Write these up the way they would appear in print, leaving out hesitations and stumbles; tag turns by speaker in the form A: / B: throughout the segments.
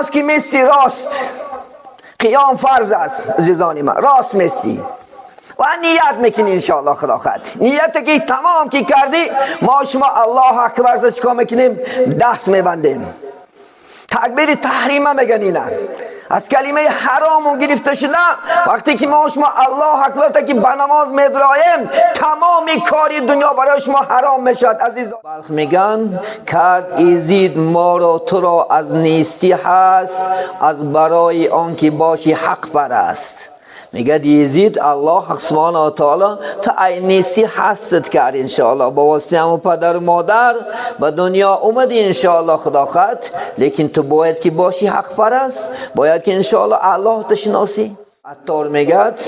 A: نماز که میستی راست، قیام فرض است عزیزان من، راست میستی و نیت میکنی انشاءالله خدا خواهد. نیت که تمام که کردی ما شما الله اکبر چیکار میکنیم؟ دست میبندیم، تکبیر تحریم میگن اینا، از کلمه حرام گرفته شده. وقتی که ما شما الله اکبر تا که به نماز میدرایم تمام کاری دنیا برای شما حرام میشد عزیزان. بلخ میگن کرد ایزید ما را تو را از نیستی هست، از برای آن که باشی حق پرست. میگه یزید الله سبحانه و تعالی تا ای نیستی حسد کرد انشاءالله، با واسطه همون پدر و مادر به دنیا اومدی انشاءالله خدا خواهد، لیکن تو باید که باشی حق پرست، باید که انشاءالله الله تشناسی. عطار میگد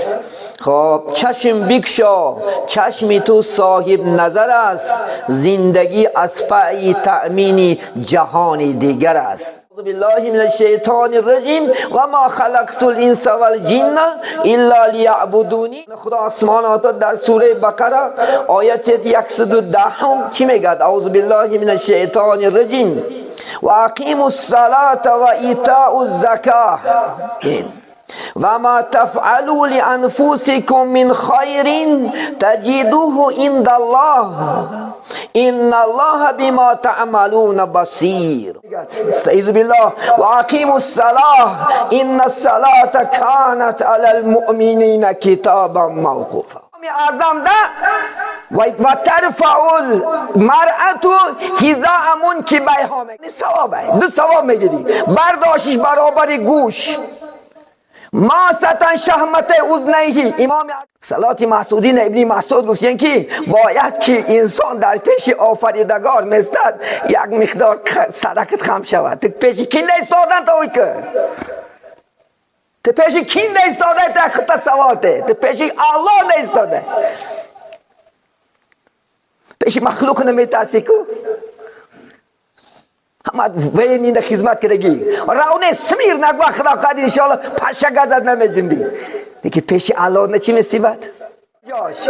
A: خب چشم بکشا چشمی تو صاحب نظر است، زندگی از پای تأمین جهانی دیگر است. اعوذ بالله من الشیطان الرجیم و ما خلقت الانس والجن الا لیعبدونی. خدا سبحانه و تعالی در سوره بقره آیت 110 چی میگه؟ اعوذ بالله من الشیطان الرجیم و اقیموا الصلاة و ایتاء الزکاة و ما تفعلوا لانفسکم من خیر تجدوه عند الله ان الله بما تعملون بصیر. استعیذ بالله و اقیموا الصلاة ان الصلاة كانت علی المؤمنین کتابا موقوفا. اعظم ده و ترفع المرأة حذاء منکبیها، ثوابه دو ثواب میگیری، برداشتش برابر گوش، ما ستن شهمت اذنیه. امام صلات مسعودین ابن مسعود گفتن که باید که انسان در پیش آفریدگار مثل یک مقدار صدقت خم شود. تو پیش کی ایستادن تا که تو پیش کی ایستاده تا خط سواته، تو پیش الله ایستاده، پیش مخلوق نمیترسی کو همه وین این خدمت کردگی راونه سمیر نگوه خدا خواهد انشاءالله پشه گذد نمیجندی دیگه پیش الله نه چی نصیبت جاش.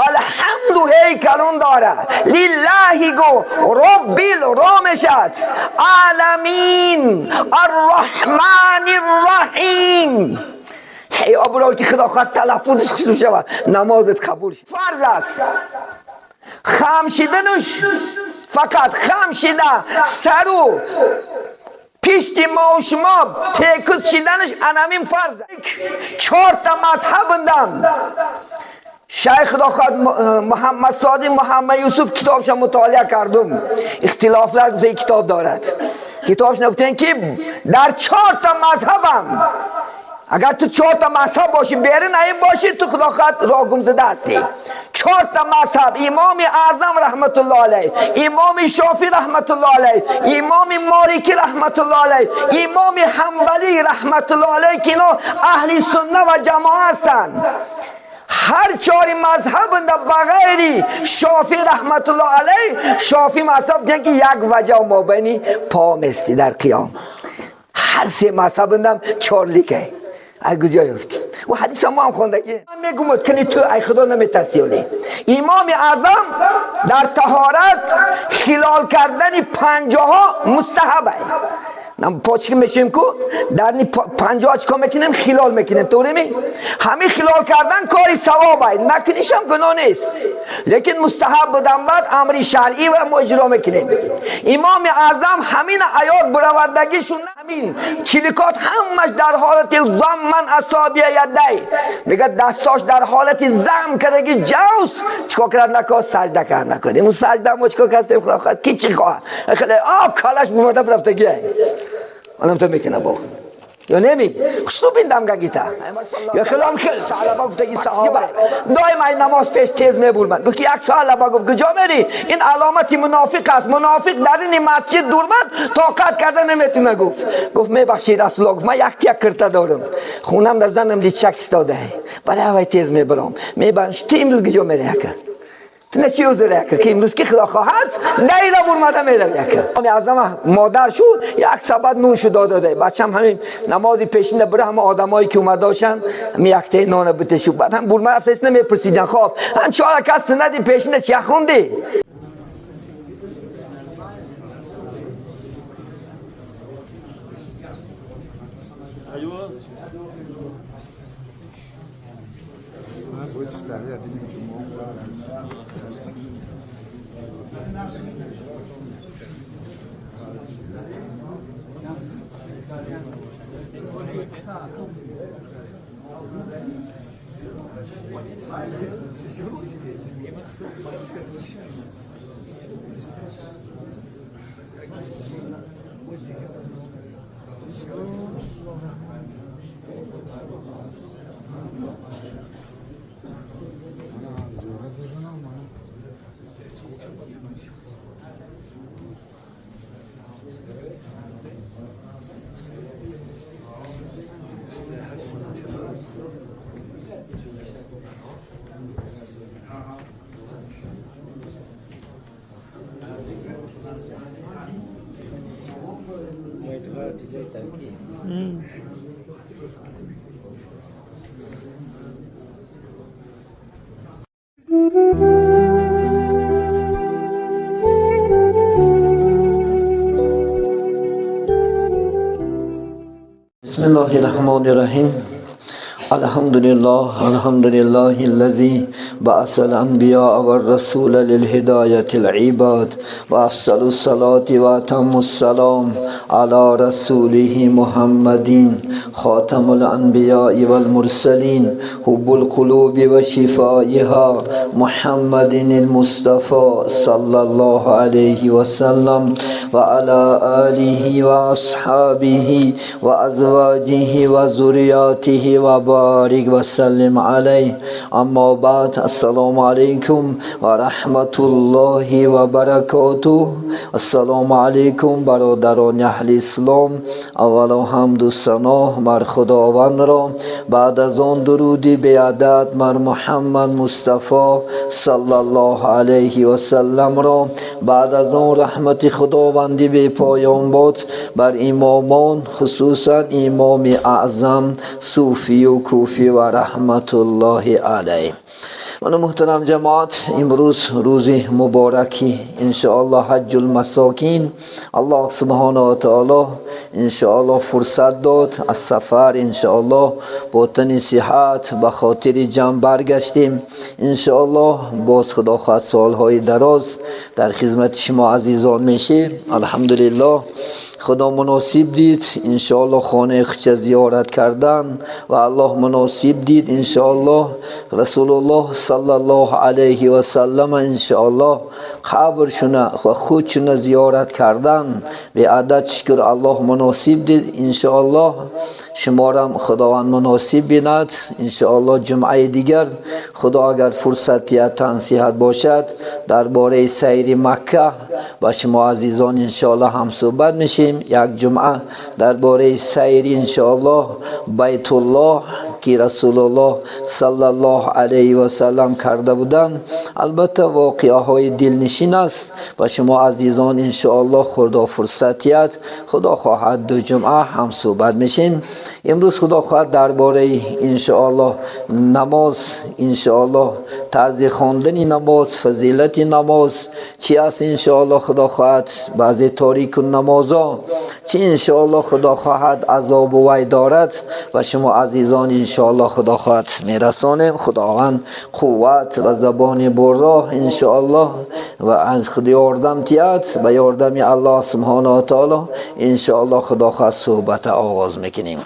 A: الحمد هیکلون داره لله گو رب الرامشت عالمین الرحمن الرحیم. هی ابرای که خدا خواهد تلفظش خشنو شود نمازت قبول شد. فرض است خم شدنش، فقط خم شده سرو پیشتی ما و شما تکس شدنش انمین فرض. 4 تا مذهب بندم شیخ خدا خواهد محمد صادق محمد یوسف کتابش مطالعه کردم، اختلافات در کتاب دارد. کتابش نگفتن که در 4 تا مذهبم اگر تو 4 تا مذهب باشی بیرون این باشی تو خدا خواهد راه گم زده هستی. 4 تا مذهب، امام اعظم رحمت الله علیه، امام شافعی رحمت الله علیه، امام مالکی رحمت الله علیه، امام حنبلی رحمت الله علیه که اینا اهل سنت و جماعت هستند. هر 4 مذهب در بغیر شافعی رحمت الله علیه، شافعی مذهب دیگه که یک وجه ما بینی پا مستی در قیام. هر 3 مذهب در 4 لیکه اگه جای افتی و حدیث هم خونده که من میگم کنی تو ای خدا نمیترسی. امام اعظم در طهارت خلال کردن پنجه ها مستحبه. نم پاچی میشیم کو در نی پنجه ها چیکار میکنیم؟ خلال میکنیم. تو نمی همین خلال کردن کاری ثوابه، نکنیش هم گناه نیست، لیکن مستحب بودن بعد امر شرعی و ما اجرا میکنیم. امام اعظم همین آیات برآوردگیشون همین چلیکات همش در حالت ضمن اصابع یدی، میگه دستاش در حالت ضم کردگی جوز چیکار کرد نکرد؟ سجده کرد نکرد. اون سجده ما چیکار کردیم؟ خدا خواهد کی چی خواه خیلی کالش بوده رفته گه منم تو میکنه با یا نمی خوشتو بیندم گیتا یا خلام خیلی ساله با گفته که صحابه دایم این نماز پیش تیز میبورمد بکی 1 ساله با گفت کجا میری؟ این علامتی منافق است. منافق در این مسجد دورمد طاقت کرده نمیتونه. گفت میبخشی رسول الله، گفت من یک کرته دارم، خونم در زنم دید شک استاده برای هوای تیز میبرم. میبرمش تو امروز کجا میری اکر؟ نه چی اوزره اکر که امروز که خدا خواهد دیره برمده میرم اکر. امام اعظم مادر شد 1 سبد نون شد داده بچه هم همین نمازی پیشینده بره همه آدمایی که اومده داشتن می یکته نانه بته شد بعد هم برمه رفته ایست نمیپرسیدن خب هم 4 رکعت سنت پیشینده چی خوندی؟ بسم الله الرحمن الرحیم. الحمد لله الذي بعث الانبیاء والرسول للهدایة العباد وافضل الصلاة واتم السلام على رسوله محمد خاتم الانبیاء والمرسلین حب القلوب وشفائها محمد المصطفى صلى الله عليه وسلم وعلى آله واصحابه وازواجه وذرياته وبارك وسلم عليه. اما بعد، السلام علیکم و رحمت الله و برکاته. السلام علیکم برادران اهل اسلام. اولا حمد و ثنا مر خداوند را، بعد از آن درودی به عدد مر محمد مصطفی صلی الله علیه و سلم را، بعد از آن رحمت خداوندی به پایان باد بر امامان، خصوصا امام اعظم صوفی و کوفی و رحمت الله علیه. من محترم جماعت، امروز روزی مبارکی انشاءالله حج المساکین. الله سبحانه و تعالی انشاءالله فرصت داد از سفر انشاءالله با تن صحت به خاطر جمع برگشتیم. انشاءالله باز خدا خواهد سالهای دراز در خدمت شما عزیزان میشه. الحمدلله خدا مناسب دید انشاءالله خانه خچه زیارت کردن و الله مناسب دید انشاءالله رسول الله صلی الله علیه و سلم انشاءالله قبرشونه و خودشونه زیارت کردن. به عدد شکر الله مناسب دید انشاءالله شما را خداوند مناسب بیند. انشاءالله جمعه دیگر خدا اگر فرصتی تنصیحت باشد درباره سیر مکه با شما عزیزان انشاءالله هم صحبت میشیم. یک جمعه درباره سیر انشاءالله بیت الله که رسول الله صلی الله علیه و سلم کرده بودند، البته واقعه های دلنشین است و شما عزیزان انشاءالله خدا فرصتیت خدا خواهد دو جمعه هم صحبت میشیم. امروز خدا خواهد درباره انشاءالله نماز، انشاءالله طرز خواندن نماز، فضیلت نماز چی است انشاءالله خدا خواهد، بعضی تاریک نمازا چی انشاءالله خدا خواهد عذاب و وعید دارد و شما عزیزان انشاءالله خدا خواهد میرسانه. خداوند قوت و زبان براه انشاءالله و از خدا یاردم تیاد به یاردم الله سبحانه و تعالی انشاءالله خدا خواهد صحبت آغاز میکنیم.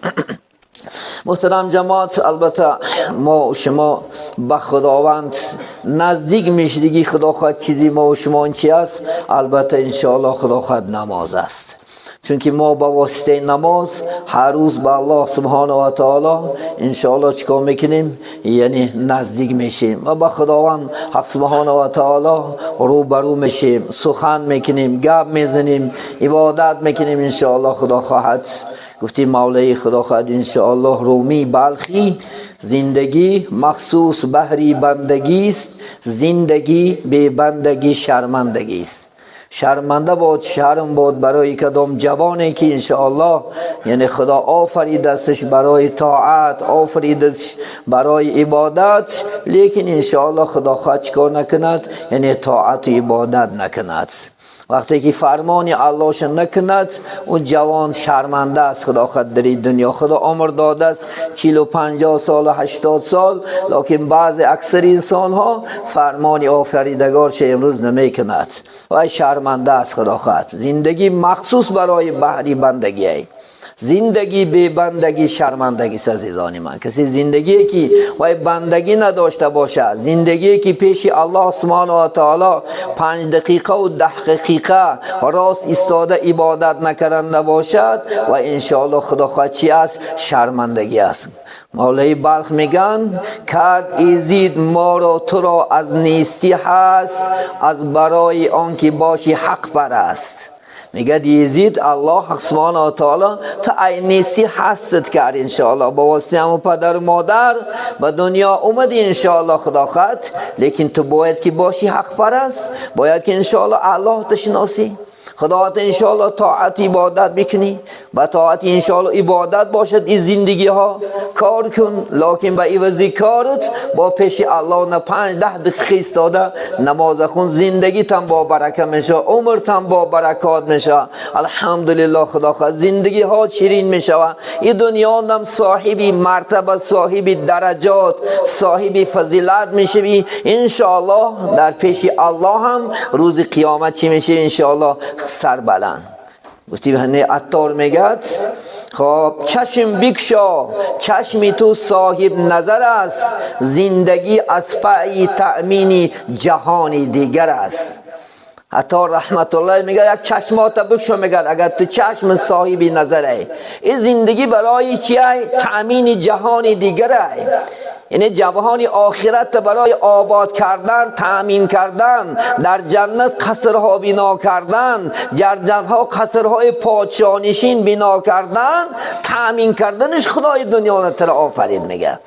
A: محترم جماعت، البته ما و شما به خداوند نزدیک میشدگی خدا خواهد چیزی ما و شما این چی است؟ البته انشاءالله خدا خواهد نماز است. چون که ما با واسطه نماز هر روز به الله سبحانه و تعالی انشاءالله چیکار میکنیم؟ یعنی نزدیک میشیم و با خداوند حق سبحانه و تعالی روبرو میشیم، سخن میکنیم، گپ میزنیم، عبادت میکنیم انشاءالله خدا خواهد. گفتیم مولای خدا خواهد انشاءالله رومی بلخی، زندگی مخصوص بهری بندگی است، زندگی به بندگی شرمندگی است. شرمنده باد، شرم باد برای کدام جوانی که انشاءالله یعنی خدا آفریدستش برای طاعت، آفریدش برای عبادت، لیکن انشاءالله خدا خواهد چکار نکند؟ یعنی طاعت و عبادت نکند. وقتی که فرمان اللهش نکند اون جوان شرمنده است. خدا خود در این دنیا خدا عمر داده است 40 و 50 سال و 80 سال، لکن بعض اکثر انسان ها فرمان آفریدگارش امروز نمیکند و شرمنده است. خدا خود زندگی مخصوص برای بحری بندگی است. زندگی بی بندگی شرمندگی است عزیزان من. کسی زندگی که وای بندگی نداشته باشد، زندگی که پیش الله سبحانه و تعالی 5 دقیقه و 10 دقیقه راست ایستاده عبادت نکرنده باشد و انشاءالله خدا خواهد چی است؟ شرمندگی است. مولای بلخ میگن کرد ایزید ما را تو را از نیستی هست، از برای آنکه باشی حق پرست. میگه یزید الله سبحانه و تعالی تا ای نیستی هستت کرد انشاءالله با واسطه همون پدر و مادر به دنیا اومدی انشاءالله خدا خواهد، لیکن تو باید که باشی حق پرست، باید که انشاءالله الله تشناسی، خدا انشاءالله طاعت عبادت بکنی، با طاعت انشاءالله عبادت باشد این زندگی ها کار کن، لکن با عوضی کارت با پیش الله نه 5-10 دقیقه ایستاده نماز خون، زندگی تن با برکت میشه، عمر تن با برکات میشه. الحمدلله خدا خواهد زندگی ها شیرین میشه و این دنیا هم صاحبی مرتبه، صاحبی درجات، صاحبی فضیلت میشه انشاءالله در پیش الله هم روز قیامت چی میشه انشاءالله؟ سر بلند. گفتی بهنه عطار میگد خب چشم بکشا چشم تو صاحب نظر است، زندگی از پای تأمین جهانی دیگر است. عطار رحمت الله میگه یک چشمات بکشا، میگه اگر تو چشم صاحب نظره این زندگی برای چیه؟ تأمین جهانی دیگر است. یعنی جوان آخرت برای آباد کردن، تأمین کردن، در جنت قصرها بنا کردن، در جنت قصرهای پادشاهنشین بنا کردن، تأمین کردنش خدای دنیا را تر آفرید. میگه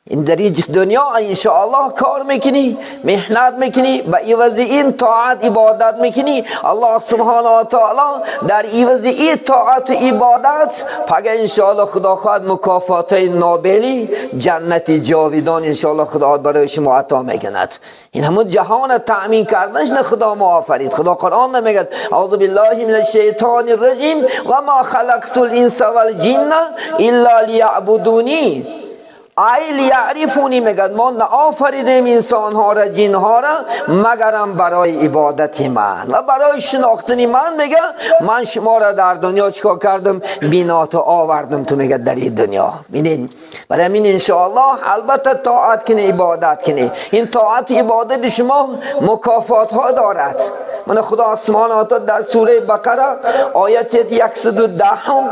A: این در این دنیا انشاءالله کار میکنی، محنت میکنی، با عوض این طاعت عبادت میکنی، الله سبحانه و تعالی در عوض این طاعت و عبادت پگه انشاءالله خدا خواهد مکافات نابلی جنت جاویدان انشاءالله خدا برای شما عطا میکند. این همون جهان تأمین کردنش نه خدا ما آفرید. خدا قرآن نمیگد اعوذ بالله من الشیطان الرجیم و ما خلقت الانس والجن الا لیعبدونی. ای لیعرفونی میگد ما نآفریدیم انسان ها را جن ها را مگرم برای عبادت من و برای شناختن من. میگه من شما را در دنیا چکار کردم؟ بیناتو آوردم تو میگه در این دنیا. بینین برای این انشاءالله البته طاعت کنی، عبادت کنی. این طاعت عبادت شما مکافات ها دارد. من خدا سبحانه و تعالی در سوره بقره آیت 110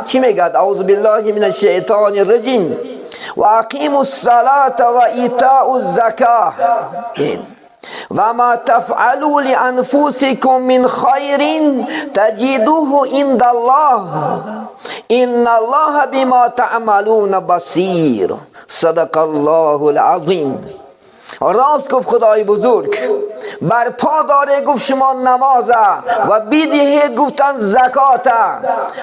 A: چی میگد؟ اعوذ بالله من الشیطان الرجیم و اقیموا الصلاة و ایتاء الزکاة و ما تفعلوا لانفسکم من خیر تجدوه عند الله ان الله بما تعملون بصیر. صدق الله العظیم. راست گفت خدای بزرگ، بر پا داره گفت شما نمازه و بیدیه گفتن زکاته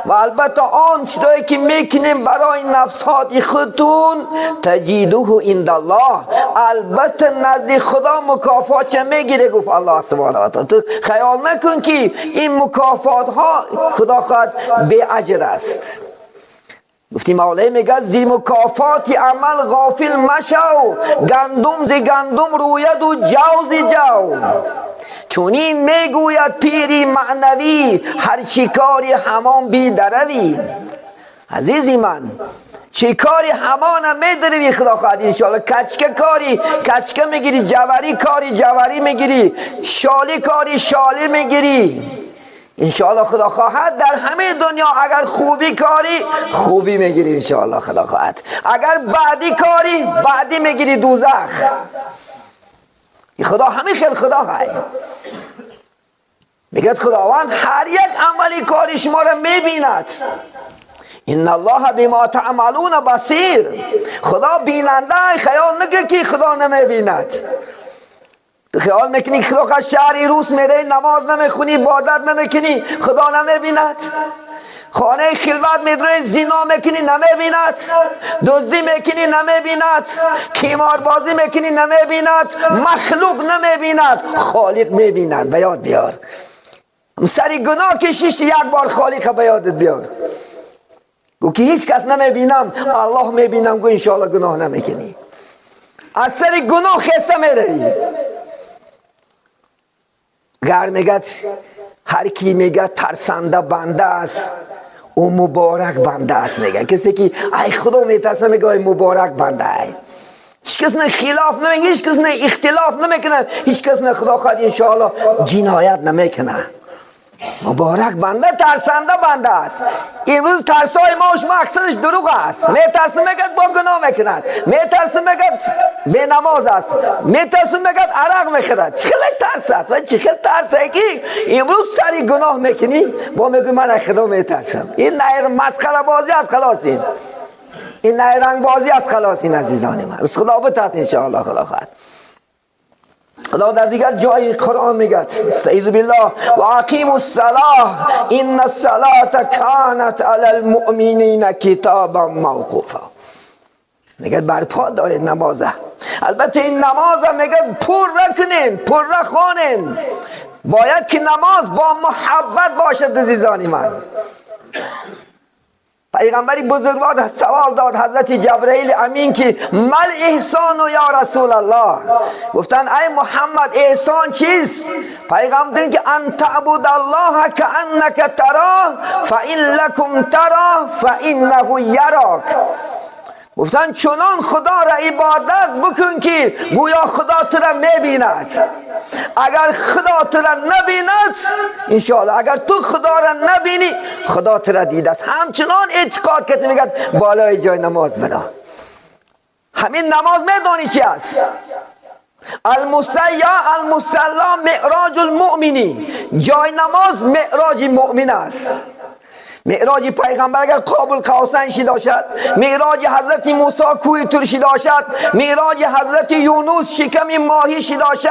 A: و البته آن چیزایی که میکنیم برای نفسات خودتون تجدوه عند الله، البته نزد خدا مکافات میگیره. گفت الله سبحانه و تعالی تو خیال نکن که این مکافات ها خدا خواهد بی اجر است. گفتیم مولای میگه زی مکافات عمل غافل مشو، گندم زی گندم روید و جو زی جو. چونین میگوید پیری معنوی هر چی کاری همان بی دروی. عزیزی من چی کاری همانم میدروی خدا خواهد انشاءالله. کچکه کاری کچکه میگیری، جوری کاری جوری میگیری، شالی کاری شالی میگیری انشاءالله خدا خواهد. در همه دنیا اگر خوبی کاری خوبی میگیری انشاءالله خدا خواهد، اگر بعدی کاری بعدی میگیری دوزخ. خدا همه خیل خدا های میگه خداوند هر یک عملی کاری شما را میبیند. ان الله بما تعملون بصیر. خدا بیننده، خیال نکن که خدا نمیبیند. تو خیال میکنی خدا خواهد شهری روز میره نماز نمیخونی عبادت نمیکنی خدا نمیبیند؟ خانه خلوت میدره زنا میکنی نمیبیند؟ دزدی میکنی نمیبیند؟ قمار بازی میکنی نمیبیند؟ مخلوق نمیبیند، خالق میبیند. به یاد بیار سری گناه کشیش یک بار خالق به یادت بیار. گو که هیچ کس نمیبینم، الله میبینم. گو انشاءالله گناه نمیکنی. از سری گناه خسته میروی. گر میگد هر کی میگه ترسنده بنده است، او مبارک بنده است. میگه کسی که ای خدا میترسه میگه ای مبارک بنده ای. هیچ کس نه خلاف نمیگه، هیچ کس نه اختلاف نمیکنه، هیچ کس نه خدا خواهد انشاءالله جنایت نمیکنه. مبارک بنده ترسنده بنده است. امروز ترسای ما اکثرش دروغ است. میترسه میگد با گناه میکند، میترسه میگد به نماز است، میترسه میگد عرق میخورد. چه ترس است و چه ترس است که امروز سری گناه میکنی با میگی من از خدا میترسم. این نه مسخره بازی است خلاص. این نه رنگ بازی است خلاص. این عزیزان من از خدا بترس انشاءالله خدا خواهد. خدا در دیگر جای قرآن میگه استعیذ بالله و اقیموا الصلاة ان الصلاة کانت علی المؤمنین کتابا موقوفا. میگه برپا دارید نمازه. البته این نمازه میگه پر کنین، پر خوانین. باید که نماز با محبت باشد عزیزان من. پیغمبری بزرگوار سوال داد حضرت جبرئیل امین که مل احسان و یا رسول الله. گفتن ای محمد احسان چیست؟ پیغمبر که ان تعبد الله کانک تراه فان لکم تراه فانه یراک. گفتن چنان خدا را عبادت بکن که گویا خدا تو را میبیند. اگر خدا تو را نبیند انشاءالله، اگر تو خدا را نبینی خدا تو را دیده است. همچنان اعتقاد که میگه بالای جای نماز بلا. همین نماز میدانی چی است؟ المصلا معراج المؤمنی. جای نماز معراج مؤمن است. معراج پیغمبر اگر قاب القوسین شی داشت، معراج حضرت موسی کوه طور شی داشت، معراج حضرت یونس شکم ماهی شی داشت،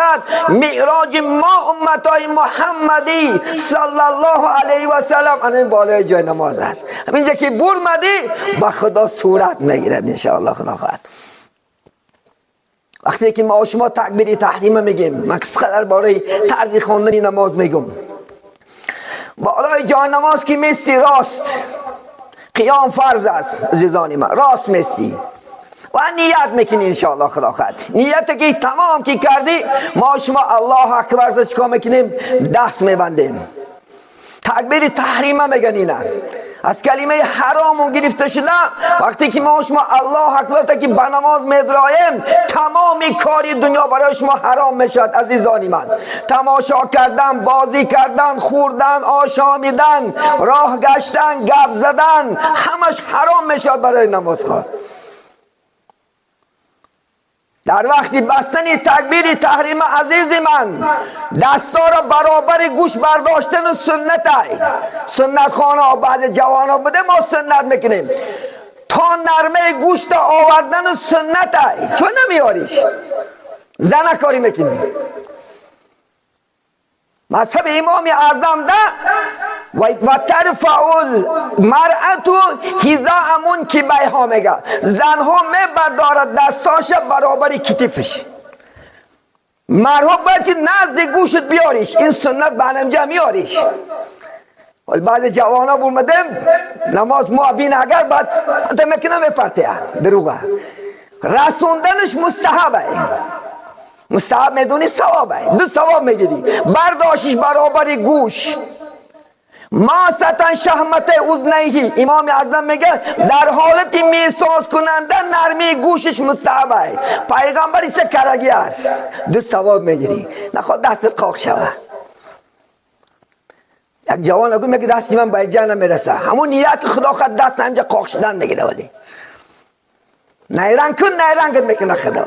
A: معراج ما امتای محمدی صلی الله علیه و سلم همین بالای جای نماز است. همینجا که برمدی با خدا صورت میگیرد انشاءالله خدا خواهد. وقتی که ما شما تکبیر تحریم میگیم، من قدر برای طرز خواندن نماز میگم. بالای جای نماز که میستی راست، قیام فرض است عزیزان من، راست میستی و نیت میکنی انشاءالله خدا خواهد. نیت که تمام که کردی ما شما الله اکبر زد چکا میکنیم؟ دست میبندیم. تکبیر تحریم میگن اینه. از کلمه حرام گرفته شده. وقتی که ما شما الله اکبر تا که به نماز میدرایم تمام کاری دنیا برای شما حرام میشد عزیزانی من. تماشا کردن، بازی کردن، خوردن، آشامیدن، راه گشتن، گپ زدن، همش حرام میشد برای نماز خوان. در وقتی بستن تکبیر تحریم عزیز من دستا را برابر گوش برداشتن سنت های سنت خانه ها بعض جوان ها بده ما سنت میکنیم تا نرمه گوش تا آوردن سنت های چون نمیاریش زنه کاری میکنی. مذهب امام اعظم ده و ترفعول مرأتو هزاءمون که بیها میگه زنها میبردارد دستاش برابر کتفش. مرها باید که نزد گوشت بیاریش. این سنت بنمجه میاریش. بعض جوان ها برمدم نماز معبین اگر باید حتی میکنه میپرته دروغه. رسوندنش مستحبه. مستحب میدونی ثوابه. دو ثواب میگیری. برداشتش برابر گوش. ما ستن شهمت اذنیه. امام اعظم میگه در حالت میساز کننده نرمی گوشش مستحبه. پیغمبری چه کرگی است. دو ثواب میگیری. نخواد دستت قاق شوه. یک جوان اگه میگه دستی من به جا نمیرسه همون نیت خدا خود دست همجا قاق شدن میگیره. ولی نیرنگ کن نیرنگت میکنه خدا.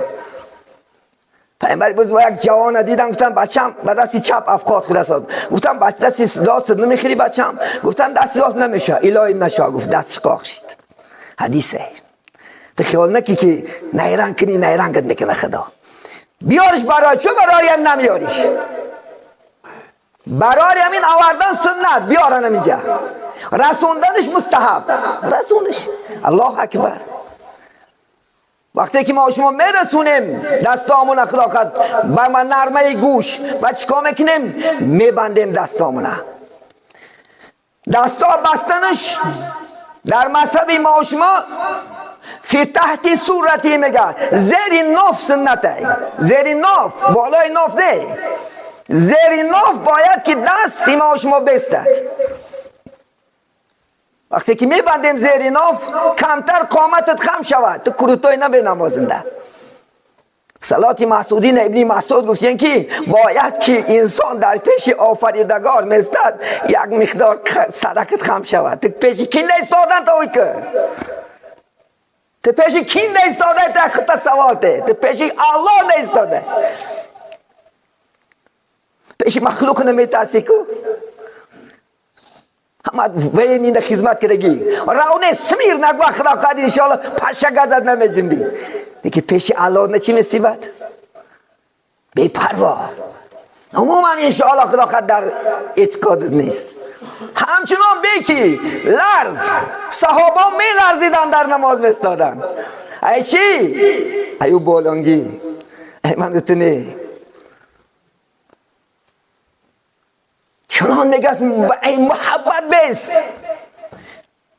A: پیامبر بزرگ یک جوان دیدم گفتم بچم با دستی چپ افقات خود است. گفتم بچه دستی راست نمیخوری بچم؟ گفتم دستی راست نمیشه. الهی نشه. گفت دستش قاق شد. حدیثه. تو خیال نکی که نیرنگ کنی نیرنگت میکنه خدا. بیارش برای چون برای هم نمیاریش. برای همین آوردن سنت بیارن اینجا. رسوندنش مستحب. رسونش الله اکبر. وقتی که ما شما میرسونیم دستامون خدا خد بر من نرمه گوش و چیکار میکنیم؟ میبندیم دستامون. دستا بستنش در مذهب ما و شما فی تحت صورتی میگه زیر ناف سنته، زیر ناف، بالای ناف نه، زیر ناف باید که دست ما و شما بستد. وقتی که میبندیم زیر ناف کمتر قامتت خم شود، تو کروتای نبه نمازنده. صلات مسعودین ابن مسعود گفتن که باید که انسان در پیش آفریدگار میستد یک مقدار صدقت خم شود. تو پیش کین ایستادن تا که تو پیش کین ایستاده تا خطا سواته، تو پیش الله ایستاده، پیش مخلوق نمیترسی کو. همه وینی در خدمت کرگی راونه سمیر نگوه خدا قدر انشاءالله پشک ازت نمیجنبی دیگه پیش الله نه چی مصیبت بی پروا. عموما انشاءالله خدا قدر در اعتقاد نیست. همچنان بیکی لرز صحابه می لرزیدن در نماز بستادن. ای چی؟ ایو بولانگی ای من اتنی چنان نگه ای محبت بیست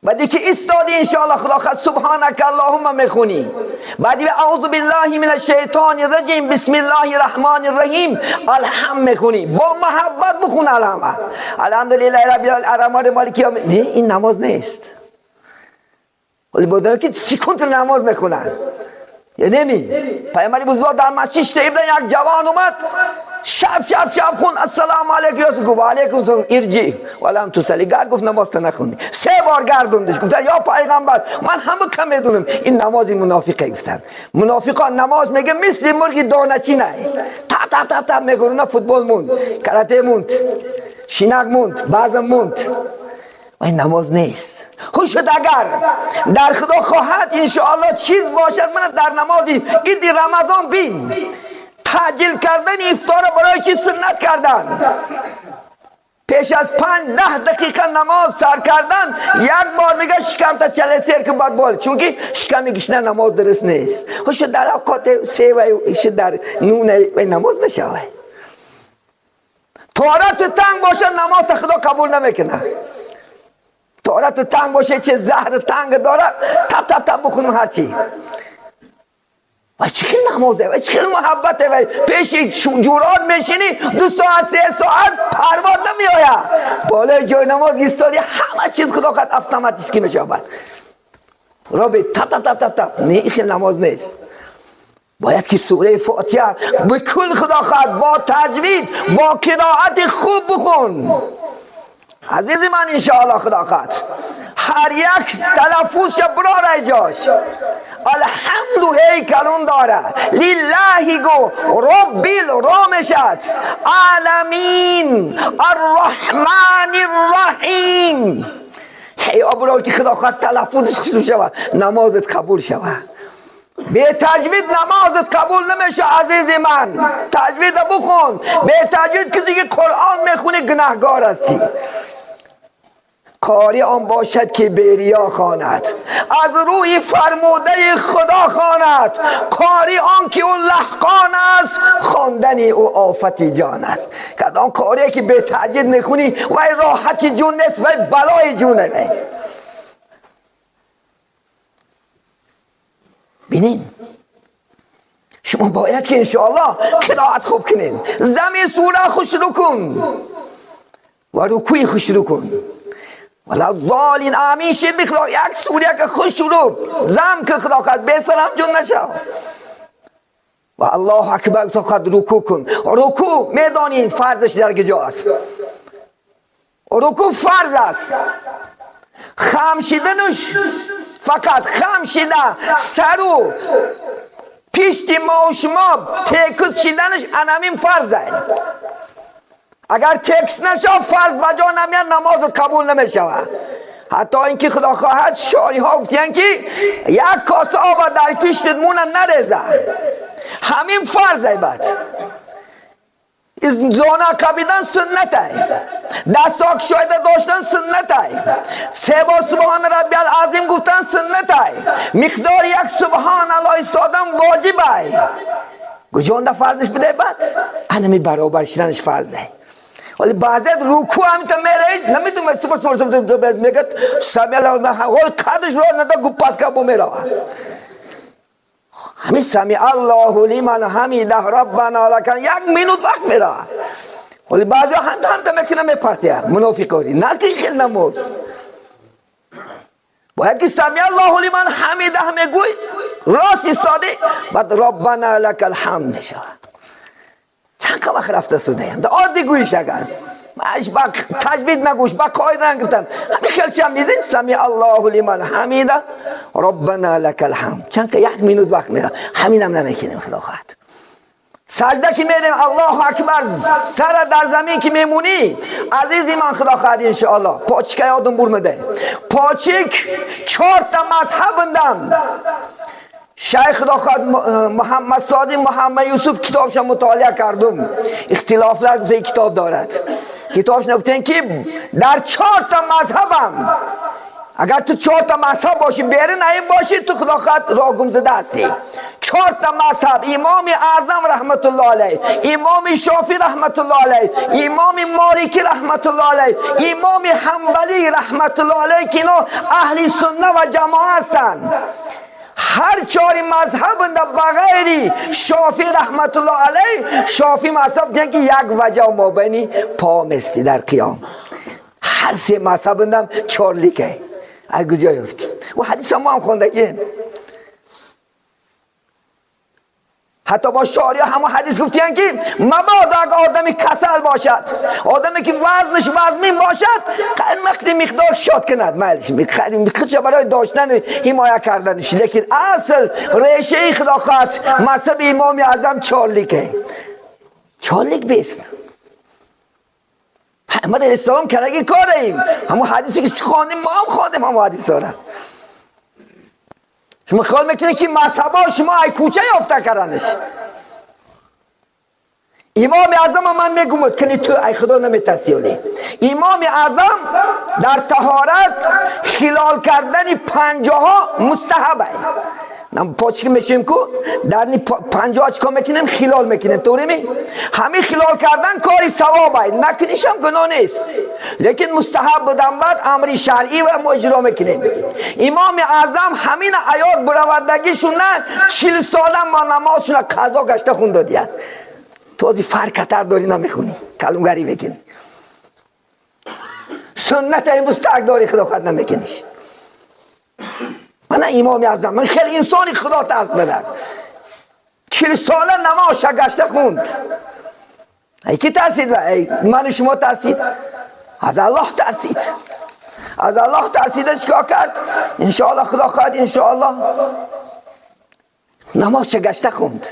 A: بعدی که استادی انشاءالله خدا خد سبحانک اللهم میخونی، بعدی اعوذ بالله من الشیطان الرجیم بسم الله الرحمن الرحیم الحمد میخونی، با محبت بخون الحمد الحمدلله رب العالمین مالک یوم. نه این نماز نیست. ولی بودن که سکونت نماز میخونن یا نمی پیامبر بزرگ در مسجد شریف یک جوان اومد شب خون السلام علیکم یا گفت علیکم السلام ارجی ولم تصلی. گرد گفت نماز تا نخوندی. 3 بار گردوندش گفت یا پیغمبر من همه کم میدونم این نماز منافقه. گفتن منافقان نماز میگه مثل مرغ دانچی نه تپ میگرونه. فوتبال موند، کراته موند، شینک موند، بازم موند. این نماز نیست. خوش شد اگر در خدا خواهد انشاءالله چیز باشد من در نمازی عید رمضان بین تعجیل کردن افطار برای چی سنت کردن، پیش از 5-10 دقیقه نماز سر کردن. یک بار میگه شکم تا چله سیر که باید بول چون که شکمی گشنه نماز درست نیست. خوش در اوقات 3 و در نون نماز بشوه. طهارت تنگ باشه نماز خدا قبول نمیکنه. طهارت تنگ باشه چه زهر تنگ داره تپ بخونم هرچی. و چه نمازه و چه محبته و پیش جورات میشینی 2 ساعت 3 ساعت پرواز نمیآید. بالای جای نماز ایستادی همه چیز خدا خد اتوماتیکی میشود. رابط تپ نه این نماز نیست. باید که سوره فاتحه به کل خدا خد با تجوید با قرائت خوب بخون. عزیز من انشاءالله خدا خد هر یک تلفظ برای جاش. الحمد هیکلون داره لله گو رب الرامشت عالمین الرحمن الرحیم. هی برای که خدا خواهد تلفظش خوب شود نمازت قبول شود. به تجوید نمازت قبول نمیشه عزیز من. تجوید بخون. به تجوید کسی که قرآن میخونه گناهگار هستی. کاری آن باشد که بریا خواند از روی فرموده خدا خواند. کاری آن که اون لحقان است خواندن او آفت جان است. کدام کاری که به تجوید نخونی وای راحت جون نیست وای بلای جونه نه. بینین شما باید که انشاءالله قرائت خوب کنین. زمین سوره خوش رو کن و رکوی خوش رو کن. ولا ضالین آمین شد بخلا یک سوره که خوش رو زم که خدا خد به سلام جون نشو و الله اکبر تو خد رکوع کن. رکوع میدانین فرضش در کجا است. رکوع فرض است. خم شدنش فقط خم شده سرو پیشت ما و شما تکس شدنش انمین فرضه. اگر تکس نشد فرض بجا نمیاد نماز قبول نمیشود. حتی اینکه خدا خواهد شاری ها گفتن که یک کاسه آب در پیشت مونن نریزه. همین فرضه. بعد زانه کبیدن سنته، دستاک شایده داشتن سنته، 3 بار سبحان ربی العظیم گفتن سنته، مقدار یک سبحان الله استادن واجبه. گجانده فرضش بده بعد انمی برابر شدنش فرضه. ولی بعضی رکوع هم تا میره نمیدونم سپس میگه سمی الله هول کادش رو ندا گپاس کا میره همین سمی الله لمن حمیده ربنا لک یک مینوت وقت میره ولی بعضی هم میکنه میپرته منافقی نه که خیلی نماز باید که سمی الله لمن حمیده همه گوی راست ایستاده بعد ربنا لک الحمد شود چند که وقت رفته سوده ده عادی گویش اگر ماش با تجوید نگوش با قاعده نگفتم همین خیلی هم میدین سمی الله لمن حمیده ربنا لک الحمد چند که یک مینوت وقت میره همین هم نمیکنیم خدا خواهد سجده که میریم الله اکبر سر در زمین که میمونی عزیزی من خدا خواهد انشاءالله پاچک یادم برمده پاچک 4 تا مذهب بندم شیخ خدا خواهد محمد صادق محمد یوسف کتابش مطالعه کردم اختلاف در کتاب دارد کتابش نگفتن که در 4 تا مذهبم اگر تو 4 تا مذهب باشی بیرون این باشی تو خدا خواهد راه گم زده هستی 4 تا مذهب امام اعظم رحمت الله علیه امام شافعی رحمت الله علیه امام مالکی رحمت الله علیه امام حنبلی رحمت الله علیه که اینا اهل سنت و جماعت هستند هر 4 مذهب در بغیر شافعی رحمت الله علیه شافعی مذهب دیگه که یک وجه و مابینی پا مستی در قیام هر 3 مذهب هم 4 لیکه از کجا یافتی و حدیث هم خوندگیم حتی با شعری همون حدیث گفتیم که مبادا اگر آدمی کسل باشد آدمی که وزنش وزمین باشد وقتی مقدار شاد کند مالش میخواد برای داشتن حمایه کردنش لیکن اصل ریشه خدا خواهد مذهب امام اعظم 4 لیکه 4 لیک بیست محمد علیه السلام کرگی کاریم همون حدیثی که خواندیم ما هم خواندیم همون حدیث ها را شما خیال میکنه که مذهب ها شما ای کوچه یافته کردنش امام اعظم من میگم که تو ای خدا نمیترسی امام اعظم در طهارت خلال کردن پنجه ها مستحبه نم پاچکی میشیم که در پنجه ها چکا میکنیم خلال میکنیم طوری همین خلال کردن کاری ثوابه نکنیش هم گناه نیست لیکن مستحب بودن بعد امری شرعی و ما اجرا میکنیم امام اعظم همین آیات برآوردگیشون نه 40 ساله ما نمازشون قضا گشته خونده دیدن تو از فرقتر داری نمیخونی کلمگری میکنی سنت امروز تک داری خدا خود نمیکنیش من امام اعظم من خیلی انسانی خدا ترس بدن 40 ساله نماز گشته خوند ای کی ترسید و ای من و شما ترسید از الله ترسید از الله ترسیده چکا کرد انشاءالله خدا خواهد انشاءالله نماز گشته خوند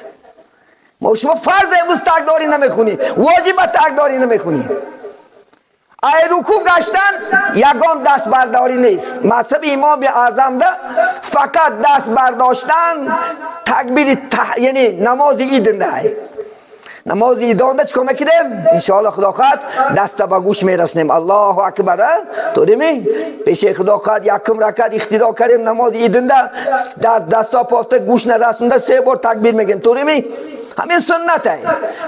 A: ما شما فرض امروز تکداری نمیخونی واجب تکداری نمیخونی ای رکوع گشتن یگان دست برداری نیست مذهب امام اعظم ده فقط دست برداشتن تکبیر یعنی نماز عید نه نماز عیدانده چکا میکنیم انشاءالله خدا خواهد دست با گوش میرسنیم الله اکبر طوری می پیش خدا خواهد یکم رکعت اقتدا کردیم نماز عیدانده در دستا پافته گوش نرسونده 3 بار تکبیر میگیم طوری می همین سنت ہے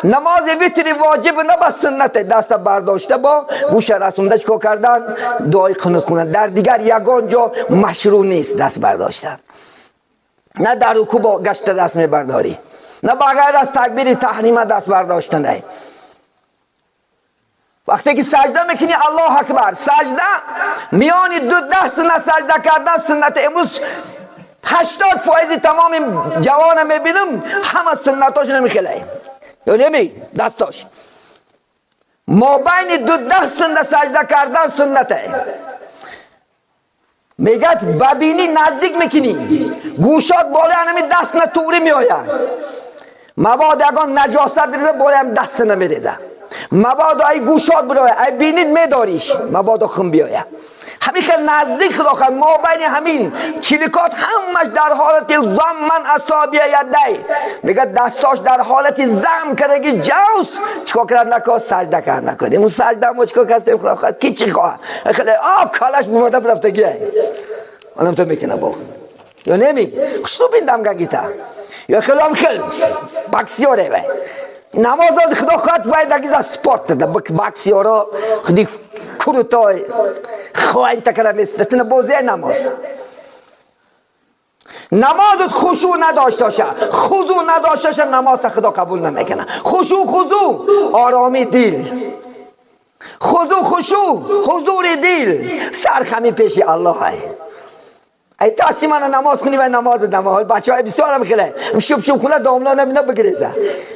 A: نماز ویتری واجب نه بس سنت ہے دست برداشته با گوش رسونده چکا کردن دعای قنوت کنن در دیگر یگان جا مشروع نیست دست برداشتن نه در رکوع با گشت دست میبرداری نه بغیر از تکبیر تحریم دست برداشتن نه وقتی که سجده میکنی الله اکبر سجده میانی 2 دست سجده کردن سنت امروز 80% تمام جوان میبینم همه سنتاش نمیخیله یا نمی دستاش ما بین 2 دست سجده کردن سنته میگه ببینی نزدیک میکنی گوشات بالا همی دست نتوری میآید مباد اگان نجاست ریزه بالا هم دست نمیریزه مباد ای گوشات برای ای بینید میداریش مباد خم بیاید همین خیلی نزدیک خدا خواهد ما بین همین چلیکات همش در حالت زمن اصابی یده میگه دستاش در حالت زم کردگی جوز چکا کرد نکا سجده کرد نکنیم اون سجده ما چکا کستیم خدا خواهد کی چی خواهد خیلی کالش بومده برفته گیه منم تو میکنه با یا نمی خوشتو بیندم گیتا یا خیلی هم خیلی بکسیاره بای نماز خدا خواهد وایدگی از سپورت ده باکسی ها را خودی کروتای خواهی تکره مثل بوزه نمازت خشوع نداشته خضوع نداشته نماز خدا قبول نمیکنه. خضوع آرامی دل، خشوع حضور دل، سرخمی پیش الله های. ای تاسی من نماز خونی و نماز بچه های بسیار هم خیلی شب خونه داملا نمیده بگریزه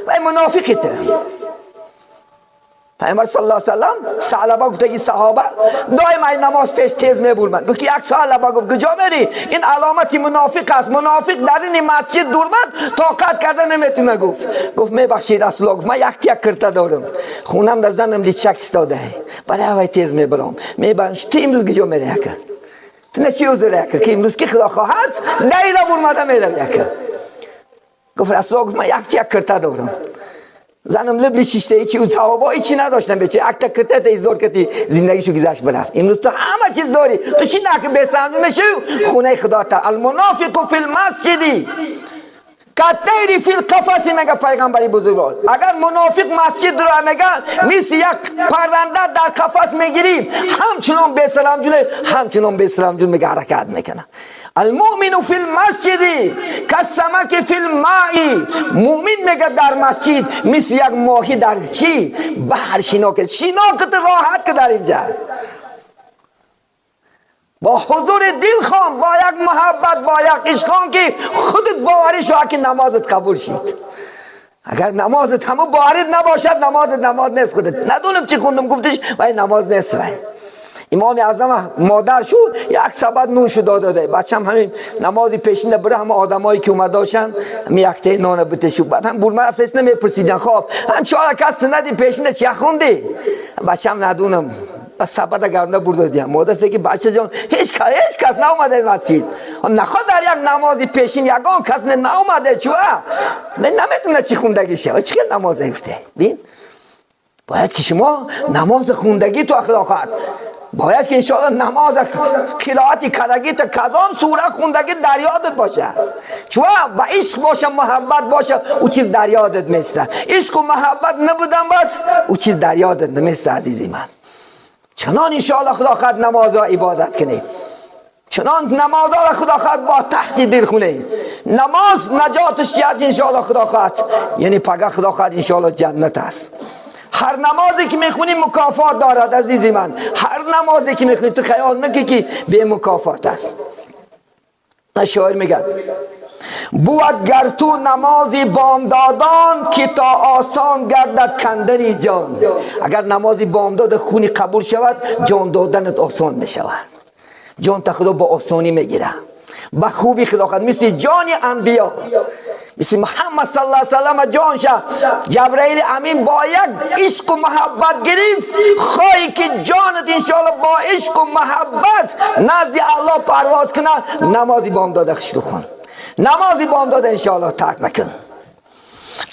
A: و منافقی ته. پیامبر صلی الله علیه و سلم ثعلبه گفته که صحابه دائما این نماز پیش تیز میبرمند. گفت یک ثعلبه گفت کجا میری؟ این علامتی منافق است. منافق در این مسجد دورمند طاقت کرده نمیتونه. گفت میبخشید رسول الله، گفت من یک کرته دارم خونم در زنم دید شک استاده برای هوای تیز میبرم. میبرمش تو امروز کجا میری یکه؟ تو نه چی حضور یکه که امروز که خدا خواهد دیره برمده میرم یکه. گفت رسول الله، گفت من یک کرته دارم. زنم لب لیشیشته ای چی و صحابه ای چی نداشتن بچه اکتا کرته تا ایزور کتی زندگیشو گذشت برفت. امروز تو همه چیز داری، تو چی نکه بسند میشه خونه خدا تا. المنافق فی المسجدی کتیری فی القفص میگه پیغمبری بزرگوار. اگر منافق مسجد رو میگه مثل یک پرنده در قفس میگیریم همچنان بسلام جلوی همچنان بسلام جلوی میگه حرکت میکنه. المؤمن فی المسجد کالسمک فی الماء. مؤمن میگه در مسجد مثل یک ماهی در چی؟ بحر شناکت راحت که در اینجا با حضور دل خوان، با یک محبت، با یک عشق خوان که خودت باوری شو که نمازت قبول شید. اگر نمازت همو باورت نباشد نماز نیست. خودت ندونم چی خوندم گفتش وای نماز نیست. وای امام اعظم مادر شو یک سبد نون شو داده بچم همین نمازی پیشینده بره همه آدمایی که اومده داشتن میاکته نان بده شو. بعد هم بولما افسس نمیپرسیدن خب هم چهار کس سندی پیشینده چی خوندی؟ بچم ندونم بس سبد گرنده برده دیم. مادر که بچه جان هیچ کس ناومده مسجد نخواد در یک نمازی پیشین یگان کس ناومده چوه نمیتونه چی خوندگی شه چی نماز نگفته. بین باید که شما نماز خوندگی تو اخلاقات باید که انشاءالله نماز قرائتی کردگی تا کدام سوره خوندگی در یادت باشه. چون با عشق باشه محبت باشه او چیز در یادت میسته. عشق و محبت نبودن باید او چیز در یادت نمیسته. عزیزی من چنان انشاءالله خدا خواهد نماز و عبادت کنی، چنان نماز را خدا خواهد با تحت دل خونه. نماز نجاتش از انشاءالله خدا خواهد یعنی پگه خدا خواهد انشاءالله جنت است. هر نمازی که میخونی مکافات دارد عزیزی من. هر نمازی که میخونی تو خیال نکی که به مکافات است. شاعر میگه بود گر تو نمازی بامدادان که تا آسان گردد کندنی جان. اگر نمازی بامداد خونی قبول شود جان دادنت آسان میشود. جان تا خدا با آسانی میگیره با خوبی خدا خواهد مثل جانی انبیا مثل محمد صلی الله علیه وسلم جانشه جبرائیل امین با یک عشق و محبت گرفت. خواهی که جانت انشاءالله با عشق و محبت نزد الله پرواز کنه نمازی بامداد خشلو کن. نمازی بامداد انشاءالله ترک نکن.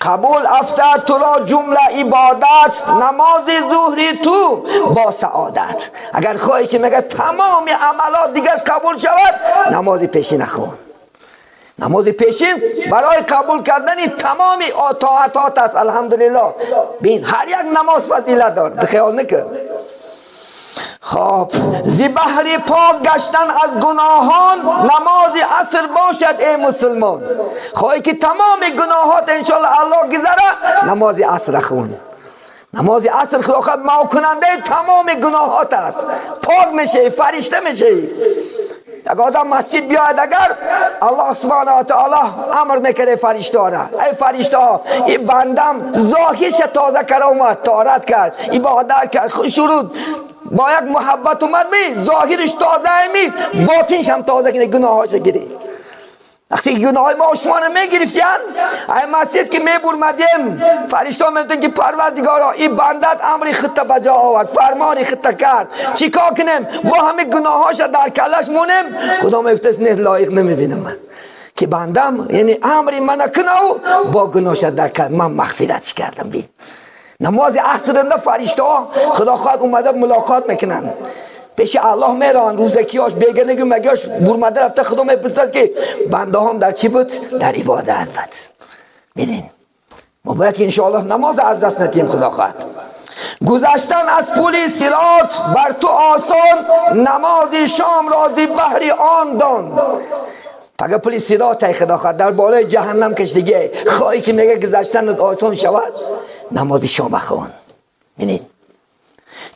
A: قبول افتاد تو را جمله عبادت نماز ظهری تو با سعادت. اگر خواهی که میگه تمام عملات دیگه قبول شود نمازی پیشین نخون. نماز پیشین برای قبول کردن تمام طاعات است. الحمدلله بین هر یک نماز فضیلت دارد خیال نکن. خب زی بحر پاک گشتن از گناهان نماز عصر باشد ای مسلمان. خواهی که تمام گناهات انشاءالله الله گذره نماز عصر خون. نماز عصر خدا خواهد معاف کننده تمام گناهات است. پاک میشه فرشته میشه. یک آدم مسجد بیاید اگر الله سبحانه و تعالی امر میکنه فرشته را ای فرشته ها این بندم ظاهرش تازه کرده اومد طهارت کرد عبادت کرد شروط با یک محبت اومد می ظاهرش تازه می باطنش هم تازه کنه گناهاش گیری. وقتی گناه ما شما میگرفتین ای مسجد که میبرمدیم فرشته میگفتن که پروردگارا این بندت امری خطه بجا آورد فرمانی خطه کرد چیکار کنیم با همه گناهاش در کلش مونیم. خدا میگفت نه لایق نمیبینم من که بندم یعنی امری من کنه و با گناهاش در کلش من مغفرتش کردم. بین نماز عصر فرشته ها خدا خواهد اومده ملاقات میکنن پیش الله میران روزکیاش بیگنگی مگیاش برمده رفته خدا میپرسد که بنده هم در چی بود؟ در عبادت بود. ببین ما باید که انشاءالله نماز از دست ندیم. خدا خواهد گذشتن از پل صراط بر تو آسان، نماز شام را زی بحر آن دان. پگه پل صراط ای خدا خواهد در بالای جهنم کشیده، خواهی که میگه گذشتن آسان شود، نماز شام بخوان. ببینید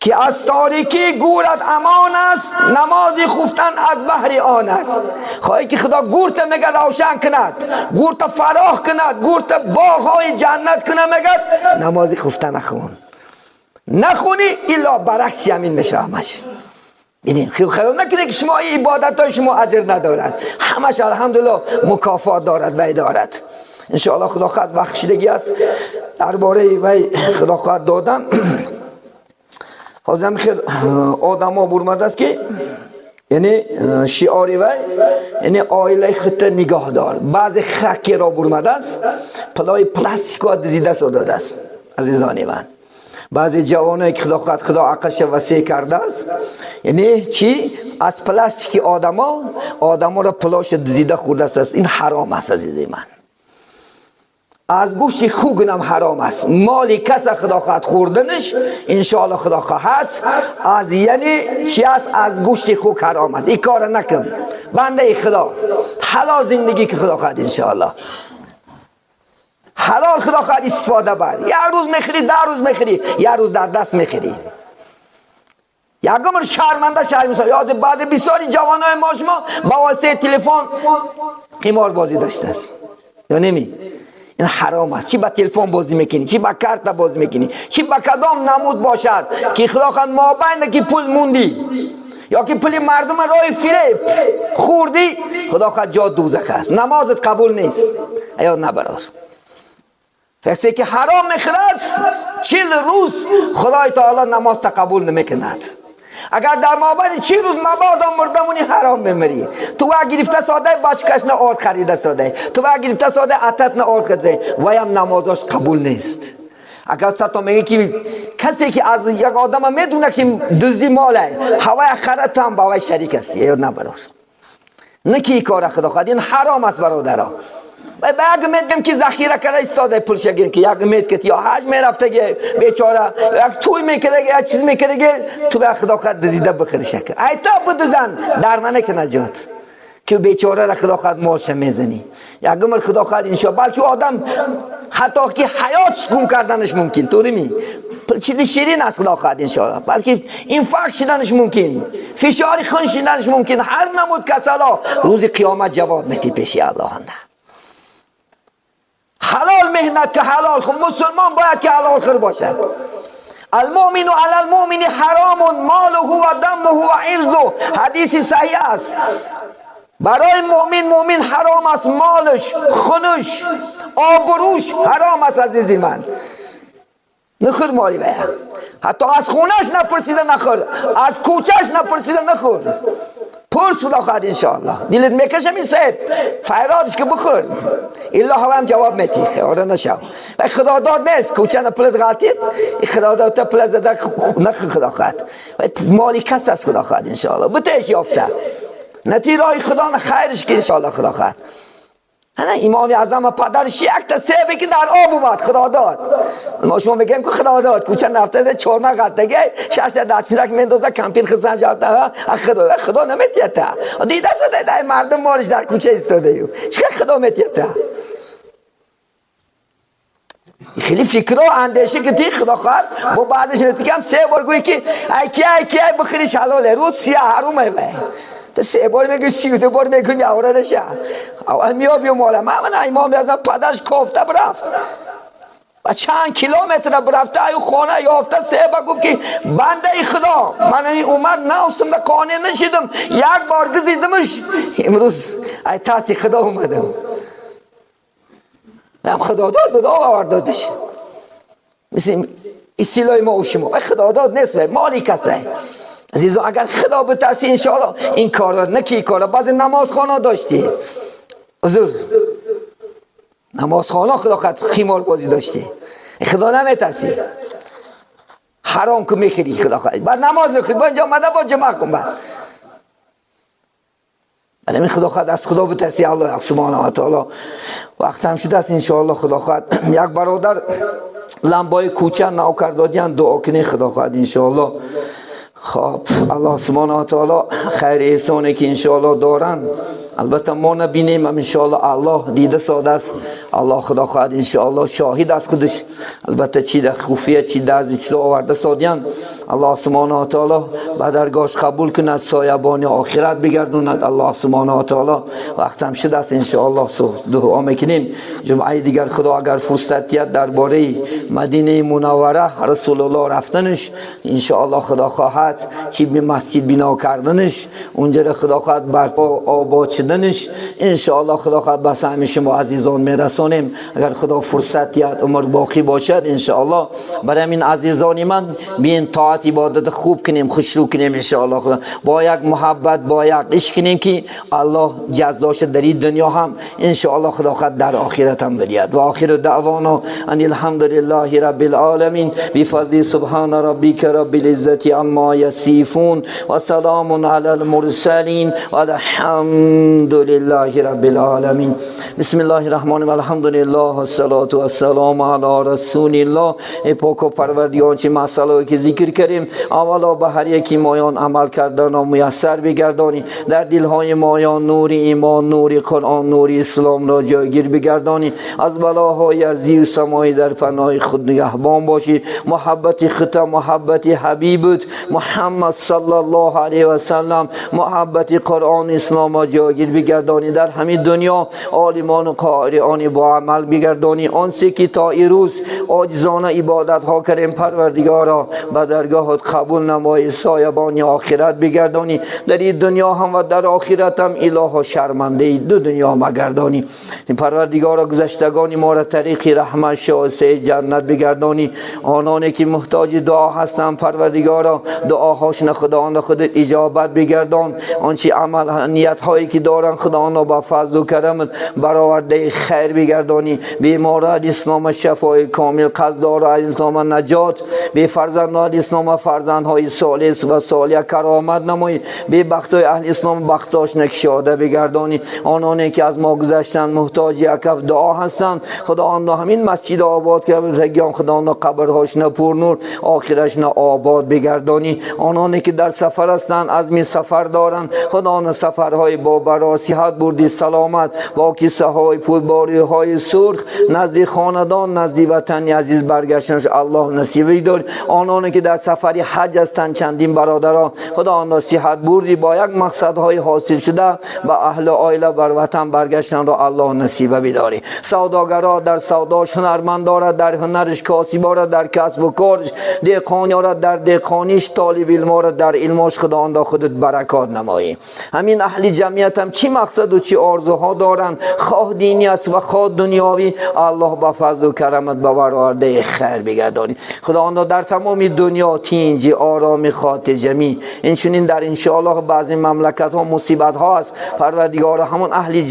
A: که از تاریکی گورت امان است، نمازی خفتن از بحر آن است. خواهی که خدا گورت میگه روشن کند، گورت فراخ کند، گورت باغهای جنت کنه، میگه نمازی خفتن نخون. نخونی الا برعکس همین میشه همش. ببین خیال نکنید که شما این عبادت های شما اجر ندارد، همش الحمدلله مکافات دارد و دارد. انشاءالله خدا خواهد بخشیدگی است درباره وی خدا خواهد دادن. حاضر خیلی آدم ها برمده است که یعنی شعاری وی یعنی آیله خط نگاه دار. بعضی خکی را برمده است پلای پلاستیک ها دزیده داده است. عزیزان من بعضی جوانایی که خدا عقلش وسیع کرده است، یعنی چی؟ از پلاستیک آدم ها را پلاش دزیده خورده است. این حرام است عزیزی من. از گوشت خوگنم حرام است. مالی کس خدا خواهد خوردنش انشاءالله خدا خواهد از یعنی چی است؟ از گوشت خوگ حرام است. این کار نکن بنده خدا. حلال زندگی که خدا خواهد انشاءالله حلال خدا خواهد استفاده بر. یک روز میخری، 10 روز میخری، یک روز در دست میخری. یکم شرمنده شرمنده. یاد بعد بسیاری جوانای ما شما با واسطه تلفن قمار بازی داشته است یا نمی؟ این حرام است. چی با تلفن بازی میکنی، چی با کارت بازی میکنی، چی با کدام نمود باشد که خدا خواهد مابین که پول موندی یا که پول مردم رای فریب خوردی، خدا خواهد جا دوزخ است. نمازت قبول نیست. یا نبرار فکر که حرام میخورد 40 روز خدای تعالی نماز تا قبول نمیکند. اگر در مابین 40 روز مبادا مردمونی حرام بمیری. تو وقت گرفته ساده باشکش نه آرد خریده ساده، تو وقت گرفته ساده عتت نه آرد خریده، ویم نمازاش قبول نیست. اگر ستا میگه که کسی که از یک آدم میدونه که دزدی ماله هوای خرد هم با وی شریک هستی یا نبرار. نکی کار خدا خواهد. این حرام است برادرها. به یک میدم که ذخیره کرده استاده پولش گیر که یک مید که یا حج میرفته که بیچاره یک توی میکنه یک چیز میکنه که تو به خدا خواهد دزیده بخری شکر ای تا بدزن در ننه نجات که بیچاره را خدا خواهد مالش میزنی. یک گمر خدا خواهد انشاءالله بلکه آدم حتی که حیاتش گم کردنش ممکن طوری می چیزی شیرین است خدا خواهد انشاءالله، بلکه اینفاق شدنش ممکن، فشاری خون شدنش ممکن. هر نمود کسلا روز قیامت جواب میدی پیش الله. نه حلال مهنت که حلال خود مسلمان باید که حلال خور باشد. المؤمن علی المؤمن حرام ماله و دمه و عرضه. حدیث صحیح است. برای مؤمن حرام است مالش، خونش، آبروش حرام است عزیزی من. نخور مالی باید. حتی از خونش نپرسیده نخور، از کوچهش نپرسیده نخور. پرس خدا خواهد انشاءالله. دلت میکشم این صاحب فیرادش که بخور الله هم جواب میتی. خیاره نشو و خدا داد نیست کوچه نپلت غلطید خدا داد تا پلت زده نخور خدا خواهد. مالی کس از خدا خواهد انشاءالله بتش یافته نتی رای خدا خیرش که انشاءالله خدا خواهد. امام اعظم پدرش یک تا سیبی که در آب اومد خدا داد. ما شما بگیم که خدا داد کوچه نفته چورمه قطعه 6 تا چیزک میندازه کمپین خزن جاتا خدا نمیتیته دیده شده در مردم مالش در کوچه ایستاده چقدر خدا میتیته. خیلی فکر و اندیشه که تی خدا خواهد با بعدش میتونم 3 بار گویی که ای کی بخریش حلاله روز 30 حرومه به 3 بار میگه 32 بار میگه میاره نشه اول میابی ماله من امام اعظم پدرش کافته برفت و چند کیلومتر برفته ایو خانه یافته 3 بار گفت که بنده خدا من اومد نوستم قانع نشدم 1 بار گزیدمش امروز ای تاسی خدا اومدم هم خدا داد به آورد دادش. مثل استیلای ما و شما خدا داد نیست مالی کسه عزیزان. اگر خدا بترسی انشاءالله این کارا نکی کارا. بعض نماز خانه داشتی حضور نماز خانه خدا خد خیمار بازی داشتی خدا نمیترسی حرام که میخری خدا خد بعد نماز میخوری با اینجا مده با جمع کن بعد همین خدا خواهد از خدا بترسی الله سبحانه و تعالی. وقت هم شده است انشاءالله خدا خواهد یک برادر لمبای کوچه نوکر دادین دعا کنی خدا خواهد انشاءالله. خب الله سبحانه و تعالی خیر احسانی که انشاءالله دارن البته ما نبینیم انشاءالله الله دیده ساده است. الله خدا خواهد انشاءالله شاهد است خودش. البته چی در خفیه چی در چیز آورده سادیان الله سبحانه و تعالی به درگاهش قبول کند سایبان آخرت بگردوند الله سبحانه و تعالی. وقت هم شده است انشاءالله دعا میکنیم جمعه دیگر خدا اگر فرصتیت درباره مدینه منوره رسول الله رفتنش انشاءالله خدا خواهد چی به مسجد بنا کردنش اونجا خدا خواهد برپا آباد شدنش انشاءالله خدا خواهد بس همه شما عزیزان میرسانیم اگر خدا فرصتیت عمر باقی باشد انشاءالله. برای این عزیزان من بیاین طاعت عبادت خوب کنیم خوشرو کنیم انشاءالله خدا با یک محبت با یک عشق کنیم که الله جزاش در این دنیا هم انشاءالله خدا خواهد در آخرت هم بدهد. و آخر دعوانا ان الحمد لله رب العالمین بفضل سبحان ربک رب العزت عما یصفون و سلام علی المرسلین و الحمد لله رب العالمین. بسم الله الرحمن الرحیم الحمد لله والصلاة والسلام علی رسول الله. ای پاک و پروردگار چه مسائلی که ذکر کردیم اولا به هر یکی مایان عمل کردن و میسر بگردانی در دلهای مایان نور ایمان نور قرآن نور اسلام را جایگیر بگردانی از بلاهای ارضی و سمایی در پناه خود نگهبان باشی. محبت خطا محبت حبیبت محمد صلی الله علیه و سلم محبت قرآن اسلام را جایگیر بگردانی در همین دنیا عالمان و قارئان با عمل بگردانی آنچه که تا روز عاجزانه عبادت ها کردیم پروردگارا به درگاهت قبول نمایی سایبان آخرت بگردانی در این دنیا هم و در آخرت هم اله شرمنده دو دنیا مگردانی. پروردگارا گذشتگانی ما را طریق رحمت شایسته جنت بگردانی. آنانی که محتاج دعا هستند پروردگارا دعاهاشون خداوند خودت اجابت بگردان. آنچه عمل نیت هایی که دارن خداوند با فضل و کرمت برآورده خیر بگردانی. بیماران اسلام شفای کامل قصددار اسلام نجات به فرزندان اسلام فرزندهای صالح و صالح کرامت نمایی. به بختای اهل اسلام بختاش نکشاده بگردانی. آنانی که از ما گذشتن محتاج یکف دعا هستند خداوند همین مسجد آباد کرد زگیان خداوند قبرهاش پر نور آخرش آباد بگردانی. آنانی که در سفر هستند از می سفر دارند خداوند سفرهای با برا صحت بردی سلامت با کیسه های پولباری های سرخ نزد خاندان نزد وطن عزیز برگشتنش الله نصیب دار. آنانی که در سفر حج هستند چندین برادران خداوند صحت بردی با یک مقصد های حاصل شده با اهل عائله بر وطن برگشتن را الله نصیب بداری. سوداگرا در سوداش هنرمند دارد در هنرش کاسب دارد در کسب و کارش دهقانی دارد در دهقانیش طالب علم دارد در علمش خداوند خودت برکات نمایی. همین اهل جمعیت هم چی مقصد و چی آرزوها دارند خواه دینی است و خواه دنیاوی الله با فضل و کرمت برآورده خیر بگردانی. خداوند در تمام دنیا تینج آرام خاطر جمی این در انشاءالله بعضی مملکت ها مصیبت ها است پروردگار همون اهل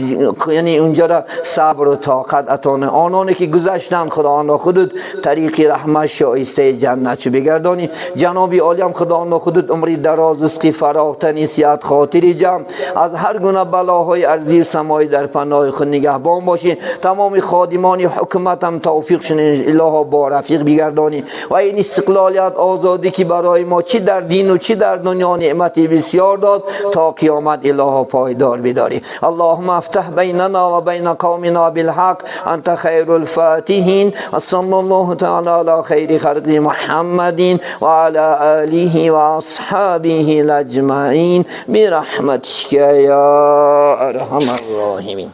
A: یعنی اونجا را صبر و طاقت عطا. آنانی که گذشتن خداوند خودت طریق رحمت شایسته جنت بگردانی. جنابی عالی هم خداوند خودت عمری دراز رزق فراوان صحت خاطر جمع از هر گونه بلاهای ارضی سمایی در پناه خود نگهبان باشی. تمام خادمان حکومت هم توفیق شن اله با رفیق بگردانی و این استقلالیت آزادی که برای ما چی در دین و چی در دنیا نعمتی بسیار داد تا قیامت اله پایدار بداری. اللهم افتح بیننا و بین قومنا بالحق انت خیر الفاتحین و صلی الله تعالی علی خیر خلق محمد و علی آله و اصحابه اجمعین برحمتک یا ارحم الراحمین.